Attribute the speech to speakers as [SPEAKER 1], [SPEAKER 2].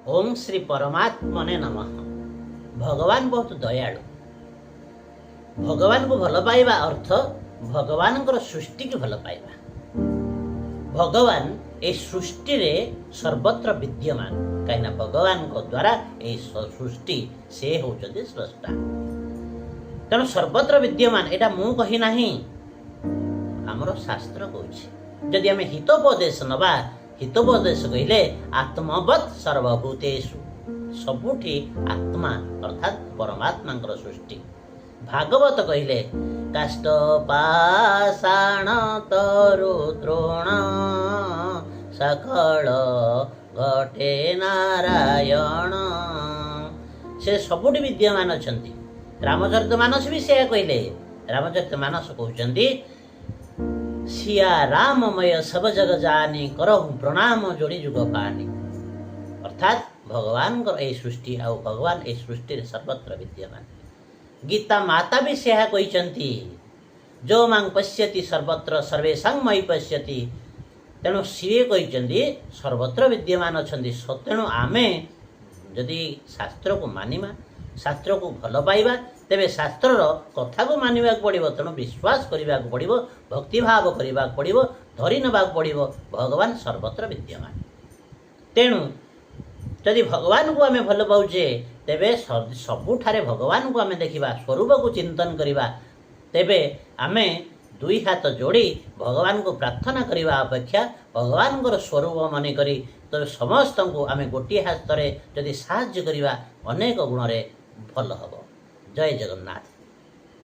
[SPEAKER 1] ओम श्री परमात्मने नमः। भगवान बहुत दयालु। भगवान को भल पाइबा अर्थ भगवान सृष्टि की भल पाइबा। भगवान ए सृष्टि रे सर्वत्र विद्यमान, कहीं भगवान को द्वारा ए सृष्टि से होचନ୍ତି स्रष्टा। तेणु सर्वत्र विद्यमान एटा मु कही नाही, आमर शास्त्र कहछि। जदि आमे हितोपदेश नबा, हितोपदेश कहले आत्मवत् सर्वभूतेषु, सबुठी आत्मा अर्थात परमात्मा सृष्टि। भागवत कहले काष्ठ पाषाण तरु द्रोण सकल घटे नारायण, से सबुठी विद्यमान अछंती। रामचरित मानस भी से कहले, रामचरित मानस कहउचंती सिया राममय सब जग जानी करहु प्रणाम जोड़ी जुग पानी। अर्थात भगवान ए सृष्टि आ भगवान ए सृष्टि सर्वत्र विद्यमान। गीता माता भी से कहते जो मांग पश्यति सर्वत्र सर्वेशं मयि पश्यति। तेणु सी कहते सर्वत्र विद्यमान अच्छा। तेणु आमे जदि शास्त्र को मानिमा, शास्त्र को भल पाइबा, तेबे शास्त्र कथा को मानिबा पड़िबो। तेणु विश्वास करिबा पड़िबो, भक्तिभाव करिबा पड़िबो, धरि नबा पड़िबो। भगवान सर्वत्र विद्यमान। तेणु जदि भगवान को आमे भल पाउचे, तेबे सबुठारे भगवान को आमे देखिबा, स्वरूप को चिंतन करिबा, तेबे आमे दुई हाथ जोड़ी भगवान को प्रार्थना करिबा अपेक्षा भगवान को स्वरूप मन करी तो समस्त को आमे गोटे हाथ जदि साहाय्य करिबा, अनेक गुण रे भल हबो। जय जगन्नाथ।